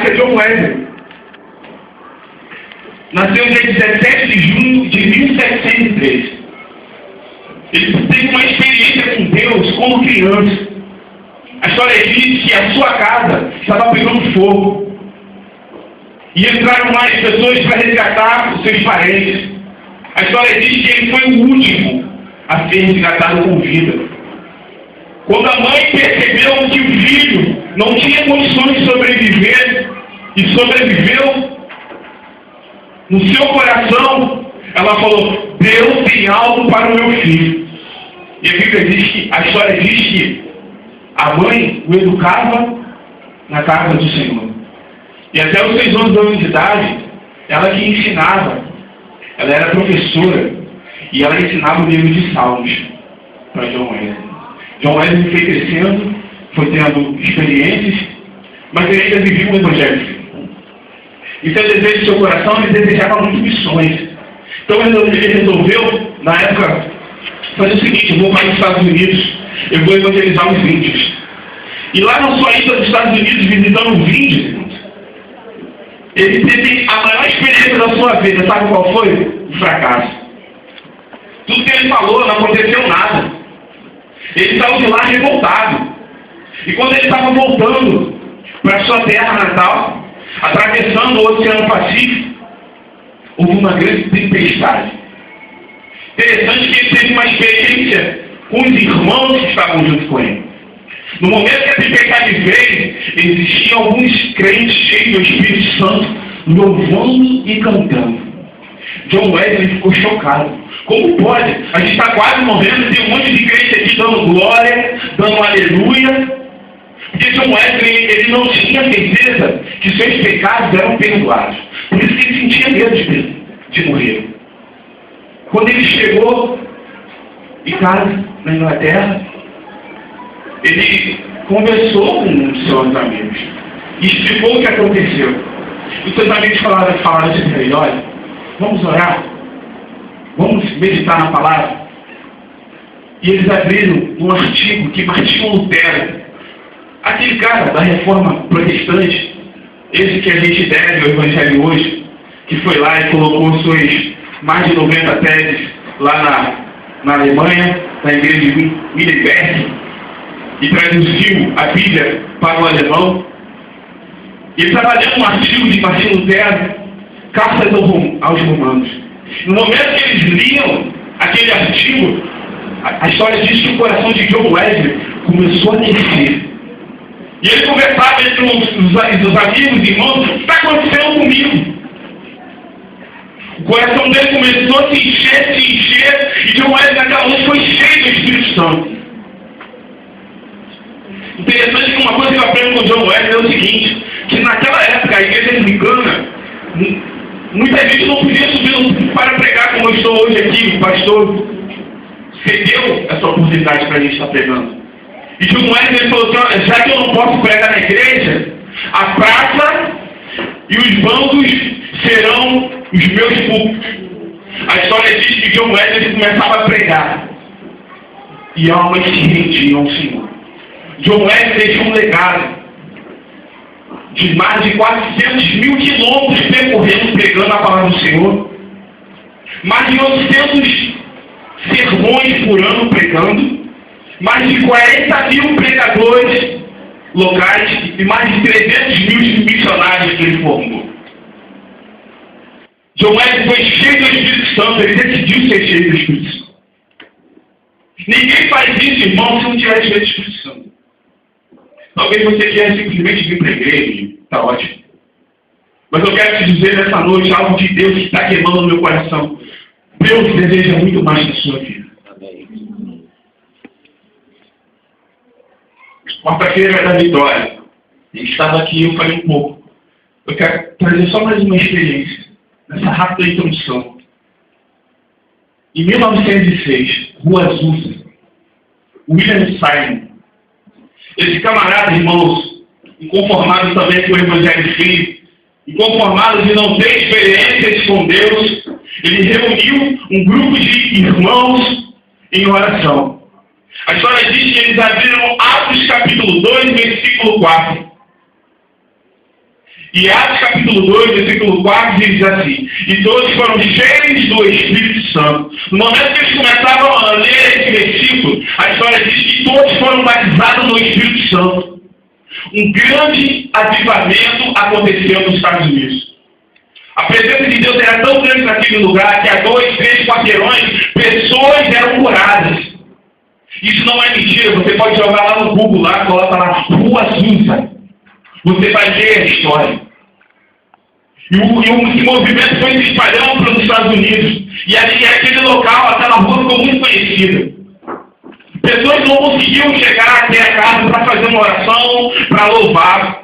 que é John Wesley. Nasceu dia 17 de junho de 1703. Ele teve uma experiência com Deus como criança. A história diz que a sua casa estava pegando fogo. E entraram mais pessoas para resgatar os seus parentes. A história diz que ele foi o último a ser resgatado com vida. Quando a mãe percebeu que o filho não tinha condições de sobreviver, e sobreviveu, no seu coração, ela falou: Deus tem algo para o meu filho. E a Bíblia diz que, a história diz que a mãe o educava na casa do Senhor. E até os 6 anos de idade, ela que ensinava. Ela era professora e ela ensinava o livro de Salmos para John Wesley. John Wesley foi crescendo, foi tendo experiências, mas ele ainda vivia o Evangelho. E seu desejo do seu coração, ele desejava muito missões. Então ele resolveu, na época, fazer o seguinte: eu vou para os Estados Unidos, eu vou evangelizar os índios. E lá na sua ida dos Estados Unidos, visitando os índios, ele teve a maior experiência da sua vida. Sabe qual foi? O fracasso. Tudo que ele falou não aconteceu nada. Ele saiu de lá revoltado. E quando ele estava voltando para a sua terra natal, atravessando o Oceano Pacífico, houve uma grande tempestade. Interessante que ele teve uma experiência com os irmãos que estavam junto com ele. No momento que a tempestade veio, existiam alguns crentes cheios do Espírito Santo, louvando e cantando. John Wesley ficou chocado. Como pode? A gente está quase morrendo e tem um monte de crente aqui dando glória, dando aleluia. Porque John Wesley, ele não tinha certeza que seus pecados eram perdoados. Por isso que ele sentia medo de morrer. Quando ele chegou em casa, na Inglaterra, ele conversou com os seus amigos e explicou o que aconteceu. Os seus amigos falaram assim para ele: olha, vamos orar, vamos meditar na palavra. E eles abriram um artigo que Martinho Lutero, aquele cara da reforma protestante, esse que a gente deve ao Evangelho hoje, que foi lá e colocou suas mais de 90 teses lá na Alemanha, na igreja de Wittenberg, e traduziu a Bíblia para o alemão. Ele estava lendo um artigo de Martinho Lutero, Cartas aos Romanos. No momento que eles liam aquele artigo, a história diz que o coração de John Wesley começou a aquecer. E ele conversava entre os amigos e irmãos: o que está acontecendo comigo? O coração dele começou a se encher, e John Wesley naquela noite foi cheio do Espírito Santo. Interessante que uma coisa que eu aprendo com John Wesley é o seguinte: que naquela época a igreja anglicana, muita gente não podia subir para pregar como eu estou hoje aqui. O pastor cedeu essa oportunidade para a gente estar pregando. E John Wesley falou: já que eu não posso pregar na igreja, a praça e os bancos serão os meus púlpitos. A história diz que John Wesley começava a pregar e almas se rendiam ao Senhor. John Wesley deixou um legado de mais de 400 mil quilômetros percorrendo, pregando a palavra do Senhor. Mais de 800 sermões por ano pregando. Mais de 40 mil pregadores locais e mais de 300 mil missionários que ele formou. John Wesley foi cheio do Espírito Santo, ele decidiu ser cheio do Espírito Santo. Ninguém faz isso, irmão, se não tiver cheio do Espírito Santo. Talvez você queira simplesmente vir para a igreja, está ótimo. Mas eu quero te dizer nessa noite algo de Deus que está queimando no meu coração. Deus deseja muito mais na sua vida. Amém. Quarta-feira da vitória. A gente estava aqui e eu falei um pouco. Eu quero trazer só mais uma experiência, nessa rápida introdução. Em 1906, Rua Azusa, William Simon, esse camarada, irmãos, inconformado também com o Evangelho Filho, inconformado de não ter experiências com Deus, ele reuniu um grupo de irmãos em oração. A história diz que eles abriram Atos capítulo 2, versículo 4. E Atos capítulo 2, versículo 4, diz assim: e todos foram cheios do Espírito Santo. No momento que eles começavam a ler esse versículo, a história diz que todos foram batizados no Espírito Santo. Um grande avivamento aconteceu nos Estados Unidos. A presença de Deus era tão grande naquele lugar que a 2, 3 quarteirões, pessoas eram curadas. Isso não é mentira. Você pode jogar lá no Google, lá, coloca lá, Rua Azusa. Você vai ver a história. E esse movimento foi se espalhando para os Estados Unidos. E ali, aquele local, aquela rua ficou muito conhecida. Pessoas não conseguiam chegar até a casa para fazer uma oração, para louvar.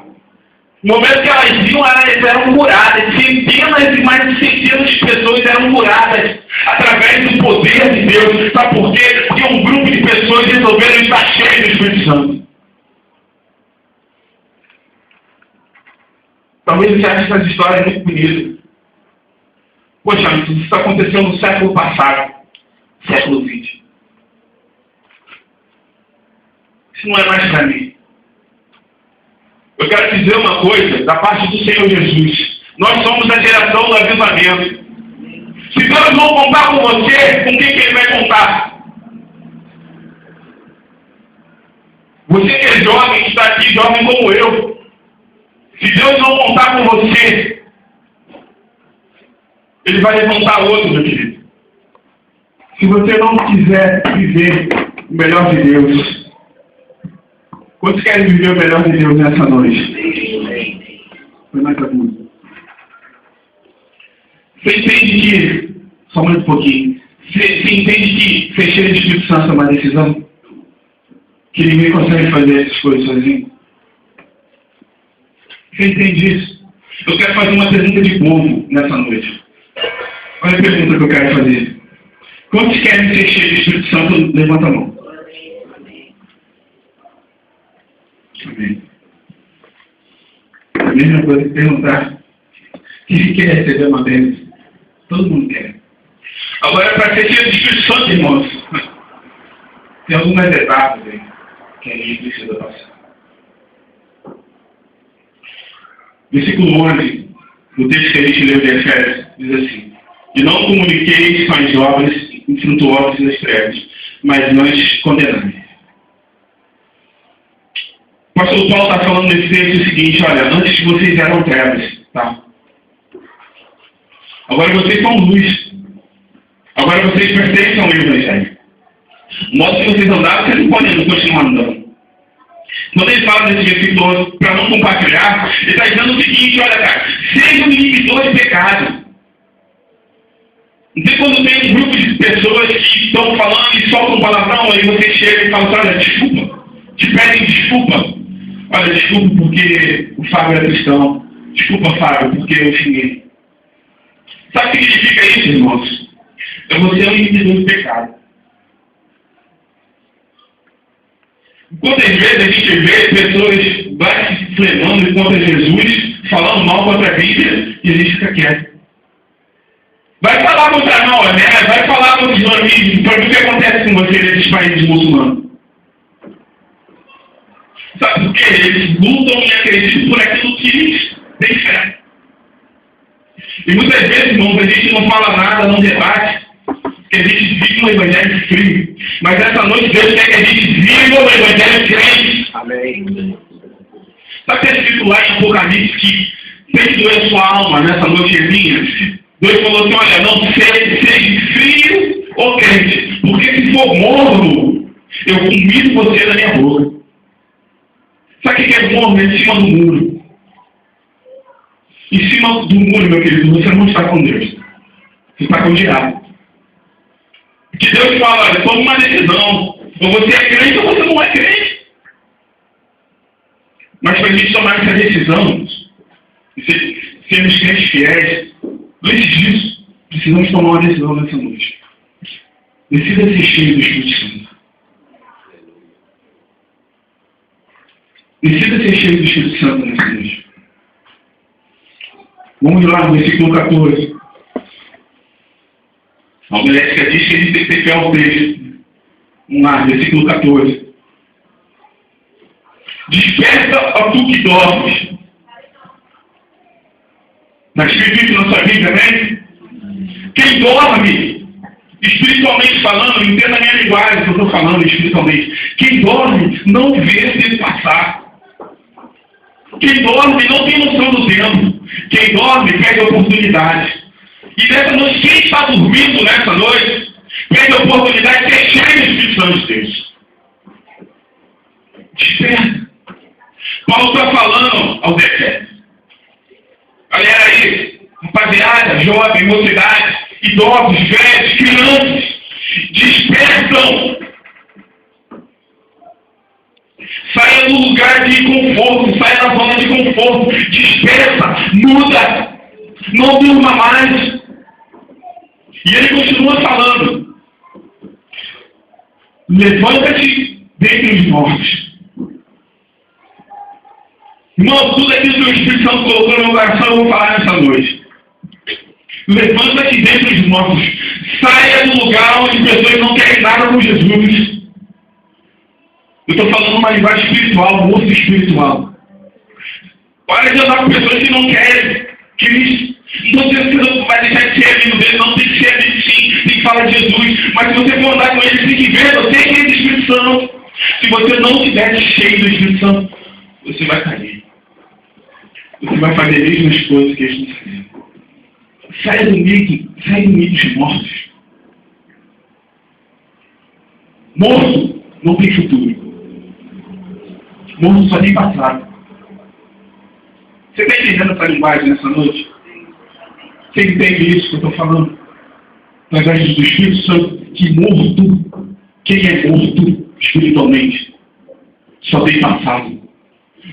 No momento que elas iam, elas eram curadas. Centenas e mais de centenas de pessoas eram curadas através do poder de Deus. Sabe por quê? Porque um grupo de pessoas resolveram estar cheios do Espírito Santo. Talvez você ache essa história muito bonita. Poxa, isso aconteceu no século passado, século XX. Isso não é mais para mim. Eu quero te dizer uma coisa, da parte do Senhor Jesus. Nós somos a geração do avivamento. Se Deus não contar com você, com quem que Ele vai contar? Você que é jovem, que está aqui, jovem como eu. Se Deus não contar com você, Ele vai levantar outro, meu querido. Se você não quiser viver o melhor de Deus, quantos querem viver o melhor de Deus nessa noite? Foi mais algum. Você entende que, só mais um pouquinho, você entende que ser cheio de Espírito Santo é uma decisão? Que ninguém consegue fazer essas coisas sozinho? Você entende isso? Eu quero fazer uma pergunta de povo nessa noite. Olha a pergunta que eu quero fazer. Quantos querem ser cheios de Espírito Santo? Levanta a mão. Amém. A mesma coisa que perguntar. Quem quer receber uma bênção? Todo mundo quer. Agora, para ser cheio de Espírito Santo, irmãos, tem algumas etapas aí que a gente precisa passar. Versículo 11, no texto que a gente leu de Efésios, diz assim: e não comuniqueis com as obras infrutuosas das trevas, mas antes condenai. O pastor Paulo está falando nesse texto o seguinte: olha, antes vocês eram trevas, tá? Agora vocês são luz. Agora vocês pertencem ao Evangelho. O modo que vocês andaram, vocês não podem continuar andando. Quando ele fala nesse versículo para não compartilhar, ele está dizendo o seguinte: olha, cara, seja um inibidor de pecado. Não tem quando tem um grupo de pessoas que estão falando e soltam palavrão, aí você chega e fala: olha, desculpa, te pedem desculpa. Olha, desculpa porque o Fábio é cristão. Desculpa, Fábio, porque eu xinguei. Sabe o que significa isso, irmãos? É você um inibidor de pecado. Quantas vezes a gente vê pessoas blasfemando contra Jesus, falando mal contra a Bíblia, e a gente fica quieto. Vai falar contra nós, né? Vai falar contra os islamistas, para ver o que acontece com você nesses países muçulmanos. Sabe por quê? Eles lutam e acreditam por aquilo que eles têm fé. E muitas vezes, irmãos, a gente não fala nada, não debate, que a gente vive um evangelho frio. Mas essa noite Deus quer que a gente viva o evangelho crente. Amém. Sabe o que é escrito lá em Apocalipse que tem que doer sua alma nessa noite minha? Deus falou assim: olha, não seja frio ou crente, porque se for morno, eu vomito você na minha boca. Sabe o que é morno? É em cima do muro. Em cima do muro, meu querido, você não está com Deus. Você está com o diabo. Que Deus fala: olha, toma uma decisão. Ou você é crente ou você não é crente. Mas para a gente tomar essa decisão, sermos crentes fiéis, antes disso, precisamos tomar uma decisão nessa noite. Decida ser cheio do Espírito Santo. Decida ser cheio do Espírito Santo nessa noite. Vamos lá no versículo 14. A mulher que diz que a gente tem que ter fé ao texto. Vamos lá, versículo 14. Desperta, ó tu que dormes. Está escrito isso na sua Bíblia, amém? Quem dorme, espiritualmente falando, entenda a minha linguagem que eu estou falando espiritualmente. Quem dorme não vê se passar. Quem dorme não tem noção do tempo. Quem dorme perde a oportunidade. E nessa noite, quem está dormindo nessa noite, perde a oportunidade de ser cheio do Espírito Santo de Deus. Desperta. Paulo está falando aos Efésios. Galera aí, rapaziada, jovem, mocidade, idosos, velhos, crianças, despertam. Saia do lugar de conforto, saia da zona de conforto, desperta, muda, não durma mais. E ele continua falando: levanta-te dentre os mortos. Irmão, tudo aquilo que o Espírito Santo colocou no meu coração, eu vou falar nessa noite. Levanta-te dentre os mortos. Saia do lugar onde pessoas não querem nada com Jesus. Eu estou falando uma linguagem espiritual, moço espiritual. Para de andar com pessoas que não querem Cristo. Então você não vai deixar de ser amigo dele, não tem que ser amigo sim, tem que falar de Jesus. Mas se você for andar com ele, tem que ver, você tem que Espírito Santo. Se você não estiver cheio do Espírito Santo, você vai cair. Você vai fazer as mesmas coisas que eles estão fazendo. Sai do meio dos mortos. Morto não tem futuro. Morto só tem passado. Você está entendendo essa linguagem nessa noite? Você entende isso que eu estou falando? Através do Espírito Santo, que morto, quem é morto espiritualmente, só tem passado.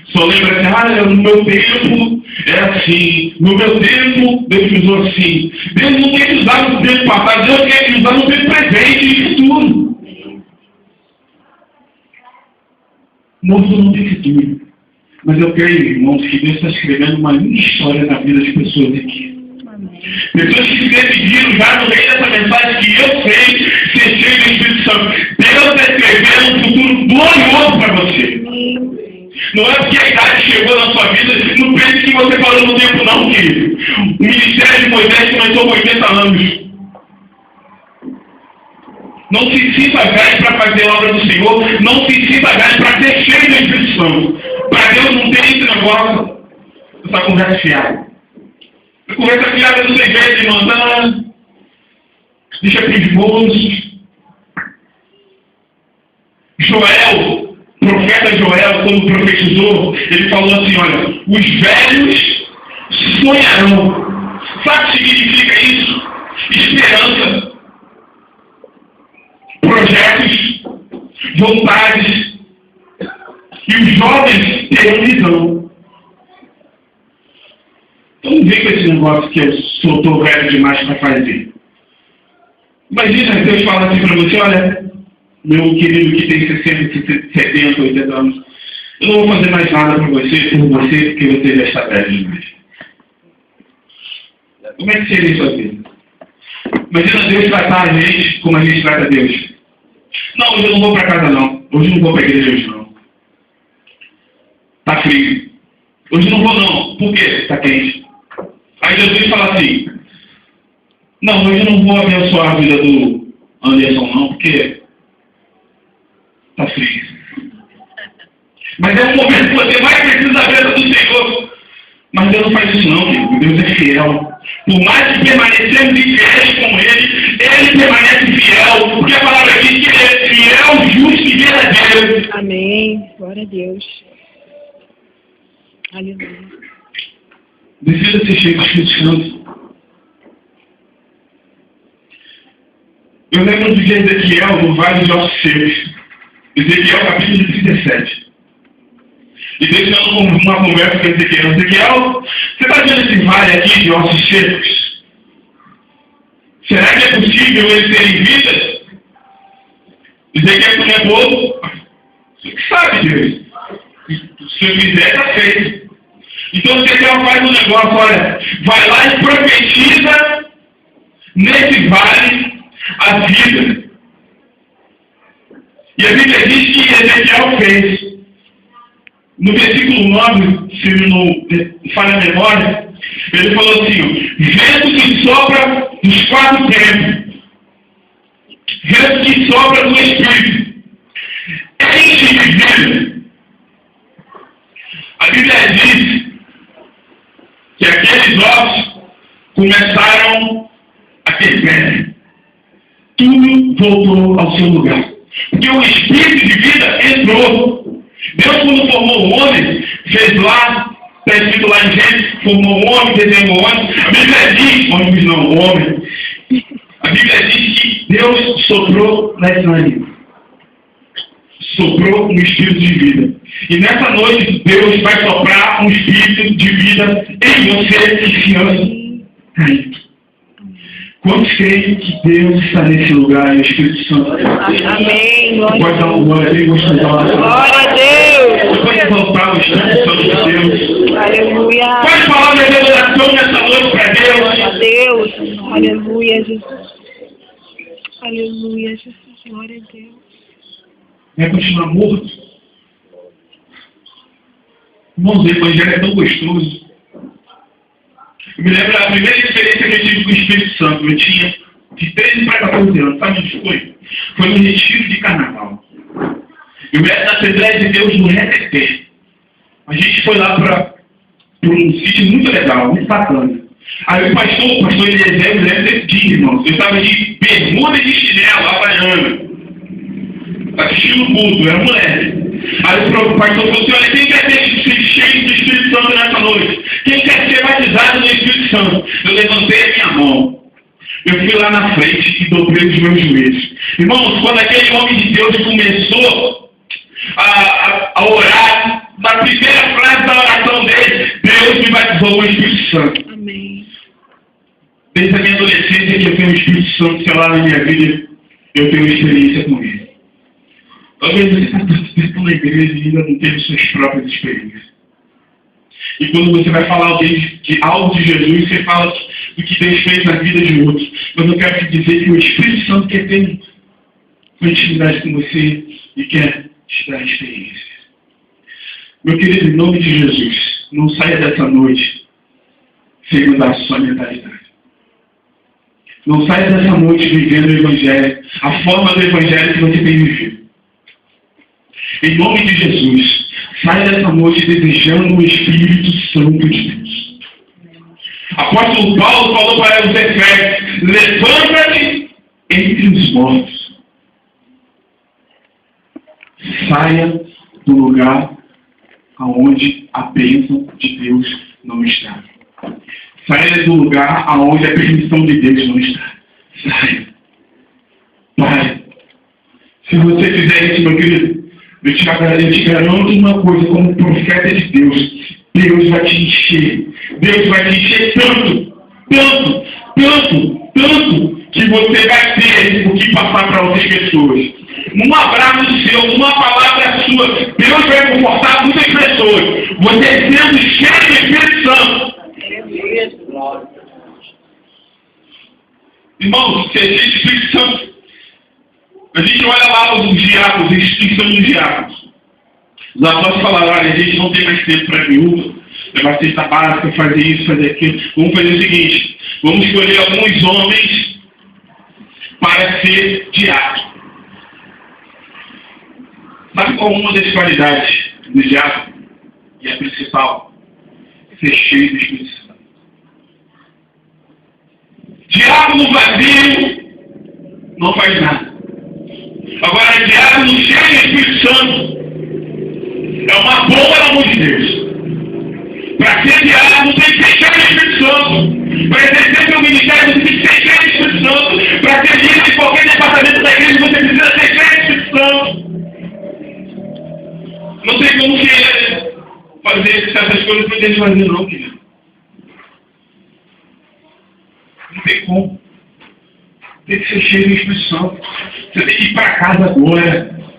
Só lembra assim, no meu tempo era assim, no meu tempo Deus me usou assim. Deus não quer te usar no tempo passado, Deus quer te usar no tempo presente e futuro. Morto não tem futuro. Mas eu creio, irmãos, que Deus está escrevendo uma linda história na vida das pessoas aqui. Pessoas que se decidiram já no meio dessa mensagem que eu sei ser cheio do Espírito Santo. Deus está escrevendo um futuro glorioso para você. Não é porque a idade chegou na sua vida, não pense que você parou no tempo não, querido. O ministério de Moisés começou com 80 anos. Não se sinta velho para fazer a obra do Senhor, não se sinta velho para ser cheio do Espírito Santo. Para Deus não tem esse negócio, essa conversa fiada. A conversa fiada não tem jeito de mandar, deixa aqui de moços. Joel, o profeta Joel, quando profetizou, ele falou assim, olha, os velhos sonharão. Sabe o que significa isso? Esperança, projetos, vontades. E os jovens terão visão. Então não vem com esse negócio que eu sou velho demais para fazer. Imagina Deus fala assim para você, olha, meu querido que tem 60, 70, 80 anos, eu não vou fazer mais nada por você, porque você já está velho demais. Como é que seria isso a vida? Imagina Deus tratar a gente como a gente trata Deus. Não, hoje eu não vou para casa não. Hoje eu não vou para a igreja hoje não. Está frio. Hoje não vou não. Por quê? Está quente. Aí Jesus fala assim, não, hoje eu não vou abençoar a vida do Anderson não, porque está frio. Mas é um momento que você mais precisa da vida do Senhor. Mas Deus não faz isso não, querido. Deus é fiel. Por mais que permanecemos infiéis com Ele, Ele permanece fiel. Porque a palavra diz que Ele é fiel, justo e verdadeiro. Amém. Glória a Deus. Aleluia. Decida ser cheio do Espírito Santo. Eu lembro do dia de Ezequiel, no Vale de Ossos Secos. Ezequiel, capítulo 37. E deixando uma conversa com Ezequiel. Ezequiel, você está vendo esse vale aqui de ossos secos? Será que é possível ele ter em vida? Ezequiel não é bobo. Você sabe, Deus. Se eu fizer, está feito. Então Ezequiel faz um negócio, olha, vai lá e profetiza nesse vale a vida. E a Bíblia diz que Ezequiel fez. No versículo 9, se não falha a memória, Ele falou assim, vento que sopra dos 4 tempos, vento que sopra do Espírito, enche de vida. A Bíblia diz que aqueles ossos começaram a ter pé. Tudo voltou ao seu lugar. Porque o Espírito de vida entrou. Deus, quando formou o homem, fez lá, está escrito lá em Gênesis, formou o homem, desenhou o homem. A Bíblia diz, homem. A Bíblia diz que Deus soprou na sangue. Soprou um espírito de vida. E nessa noite, Deus vai soprar um espírito de vida em você que se ama. Quantos creem que Deus está nesse lugar e o Espírito Santo? Amém. Pode dar uma glória a Deus. Glória a Deus. Pode exaltar o Espírito Santo de Deus. Aleluia. Pode falar uma revelação nessa noite para Deus. Glória a Deus. Aleluia, Jesus. Aleluia, Jesus. Glória a Deus. Vai continuar morto? Irmãos, o Evangelho é tão gostoso. Eu me lembro da primeira experiência que eu tive com o Espírito Santo. Eu tinha de 13 para 14 anos. Sabe onde foi? Foi no retiro de carnaval. Eu era na Assembleia de Deus no Reteté. A gente foi lá para um sítio muito legal, muito bacana. Aí o pastor Eliezer, me disse, irmãos, eu estava de bermuda e de chinelo, havaiana. Assistindo o culto, era moleque. Aí o pastor falou assim, olha, quem quer ser cheio do Espírito Santo nessa noite? Quem quer ser batizado no Espírito Santo? Eu levantei a minha mão. Eu fui lá na frente e dobrei os meus joelhos. Irmãos, quando aquele homem de Deus começou a orar, na primeira frase da oração dele, Deus me batizou com o Espírito Santo. Amém. Desde a minha adolescência que eu tenho o Espírito Santo, sei lá, na minha vida, eu tenho experiência com ele. Talvez você está tanto na igreja e ainda não teve suas próprias experiências. E quando você vai falar de algo de Jesus, você fala do que Deus fez na vida de outros. Mas eu quero te dizer que o Espírito Santo quer ter uma intimidade com você e quer te dar experiências. Meu querido, em nome de Jesus, não saia dessa noite sem mudar a sua mentalidade. Não saia dessa noite vivendo o Evangelho, a forma do Evangelho que você tem vivido. Em nome de Jesus, saia dessa noite desejando o Espírito Santo de Deus. Apóstolo Paulo falou para os Efésios, levanta-te entre os mortos. Saia do lugar aonde a bênção de Deus não está. Saia do lugar aonde a permissão de Deus não está. Saia. Pare. Se você fizer isso, meu querido, eu te garanto uma coisa, como profeta de Deus, Deus vai te encher. Deus vai te encher tanto, que você vai ter o que passar para outras pessoas. Um abraço seu, uma palavra sua, Deus vai confortar muitas pessoas. Você sendo cheio do Espírito Santo. Irmãos, se existe Espírito Santo, a gente olha lá os diáconos, a instituição dos diáconos. Os apóstolos falaram, olha, a gente não tem mais tempo para viúva, levar cesta básica, fazer isso, fazer aquilo. Vamos fazer o seguinte, vamos escolher alguns homens para ser diácono. Sabe qual uma das qualidades do diácono? E a principal? Ser cheio do Espírito Santo. Diácono vazio não faz nada. Agora, diácono cheio do Espírito Santo é uma bomba na mão de Deus. Para ser diácono tem que ser cheio do Espírito Santo. Para exercer seu ministério você tem que ser cheio do Espírito Santo. Para ser líder de qualquer departamento da igreja você precisa ser cheio do Espírito Santo. Não tem como querer fazer certas coisas que Deus fazer não, querido. Não tem como. Tem que ser cheio do Espírito Santo. Você tem que ir para casa agora,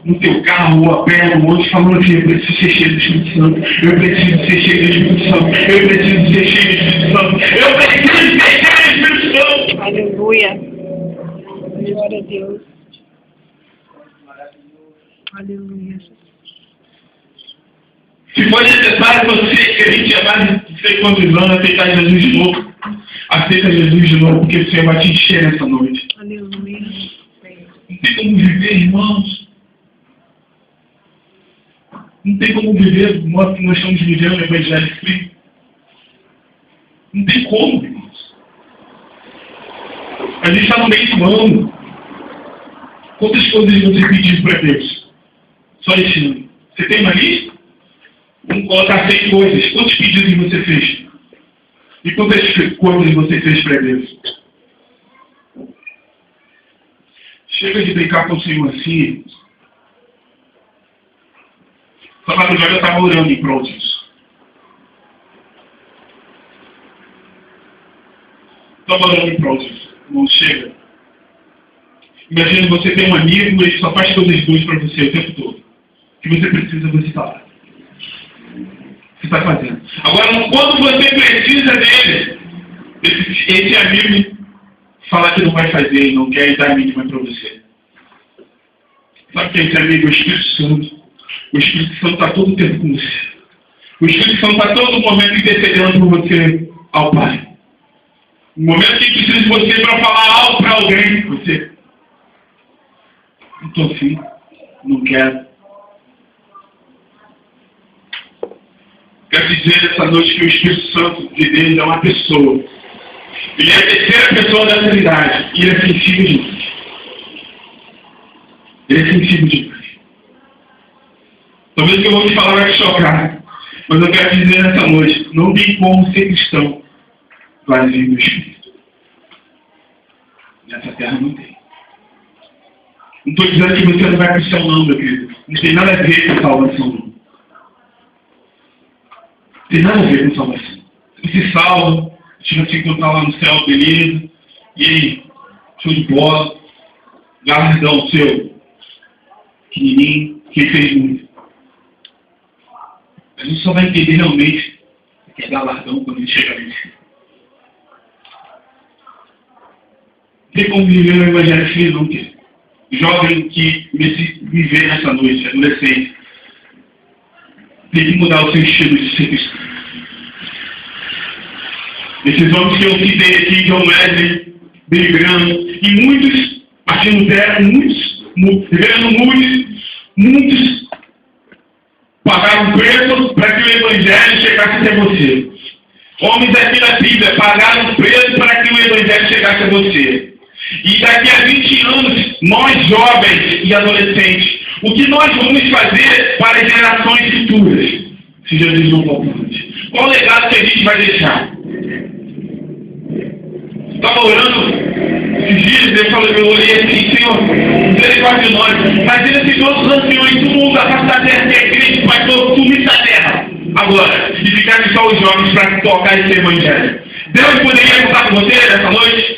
no teu carro, ou a pé, no monte, falando assim, eu preciso ser cheio do Espírito Santo. Eu preciso ser cheio do Espírito Santo. Eu preciso ser cheio do Espírito Santo. Eu preciso ser cheio do Espírito Santo. Aleluia. Glória a Deus. Aleluia. Se for necessário você, que a gente é mais sei quantos anos, aceitar Jesus de novo. Aceita Jesus de novo, porque o Senhor vai te encher nessa noite. Aleluia. Não tem como viver, irmãos. Não tem como viver do modo que nós estamos vivendo o Evangelho frio. Não tem como, irmãos. A gente está no meio do ano. Quantas coisas você pediu para Deus? Só esse ano. Você tem uma lista? Vamos colocar 100 coisas. Quantos pedidos você fez? E quantas coisas você fez para Deus? Chega de brincar com o Senhor assim. Só madrugada eu estava orando em prol disso. Estava orando em prol disso. Não chega. Imagina você ter um amigo e ele só faz coisas boas para você o tempo todo. O que você precisa, você está lá. Você está fazendo. Agora, quando você precisa dele, esse amigo fala que não vai fazer e não quer e dar a mínima para você. Sabe que esse amigo é o Espírito Santo. O Espírito Santo está todo o tempo com você. O Espírito Santo está todo momento intercedendo por você ao Pai. No momento que precisa de você para falar algo para alguém, você... Não estou afim, não quero. Quero dizer nessa noite que o Espírito Santo de Deus é uma pessoa. Ele é a terceira pessoa da Trindade. E ele é sensível demais. Ele é sensível demais. Talvez o que eu vou te falar vai te chocar. Mas eu quero dizer nessa noite, não tem como ser cristão vazio do Espírito. Nessa terra não tem. Não estou dizendo que você não vai para o céu não, meu querido. Não tem nada a ver com salvação, não. Não tem nada a ver com salvação. Você se salva, a gente vai se encontrar lá no céu, beleza. E aí, show de bola. Galardão seu. Pequenininho, quem fez muito. A gente só vai entender realmente o que é galardão quando a gente chegar ali. Não tem como viver no Evangelho filho, não, querido. Jovem que viver nessa noite, adolescente, tem que mudar o seu estilo de ser cristão. Esses homens que eu citei aqui, John Wesley, Billy Graham, e muitos, Martin Lutero, muitos pagaram preço para que o Evangelho chegasse até você. Homens aqui da Bíblia pagaram preço para que o Evangelho chegasse a você. E daqui a 20 anos, nós jovens e adolescentes, o que nós vamos fazer para as gerações futuras? Se Jesus não voltar antes. Qual o legado que a gente vai deixar? Estava orando esses dias, eu olhei assim, Senhor, misericórdia de nós. Imagina se todos os anciões do mundo da face da terra, que é Cristo, vai todo sumir da terra agora, e ficarem só os jovens para tocar esse Evangelho. Deus poderia contar com você nessa noite?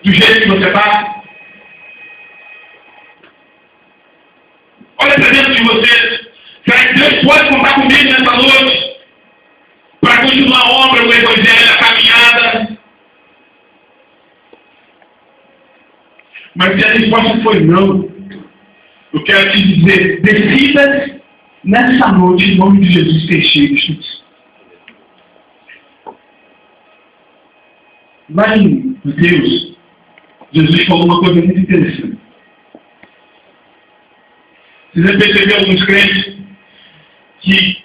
Do jeito que você está? Olha para dentro de você. Será que Deus pode contar comigo nessa noite? Para continuar a obra, o Evangelho, a caminhada? Mas se a resposta foi não, eu quero te dizer, decida nessa noite, em nome de Jesus, ser cheio de Espírito Santo. Lá em Deus, Jesus falou uma coisa muito interessante. Você já percebeu alguns crentes que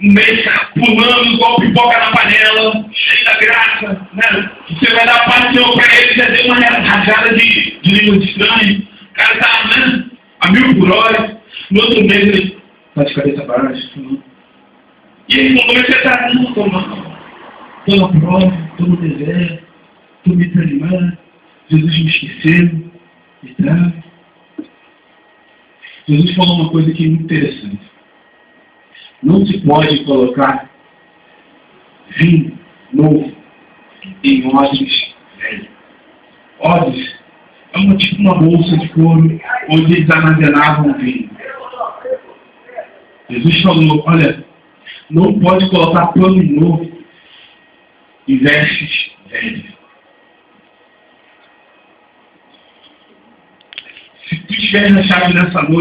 um mês pulando igual pipoca na panela, cheio da graça, né? Você vai dar paz do Senhor para ele, já deu uma rajada de língua estranha. O cara está, né, a 1000 por hora. No outro mês ele está de cabeça baixa. E ele falou, você está, não, estou na prova, estou no deserto, estou me desanimando. Jesus me esqueceu, e tal. Jesus falou uma coisa aqui muito interessante. Não se pode colocar vinho novo em odres velhos. Odres é tipo uma bolsa de couro onde eles armazenavam vinho. Jesus falou, olha, não pode colocar pano novo em vestes velhas. Se tu estiver na chave nessa noite,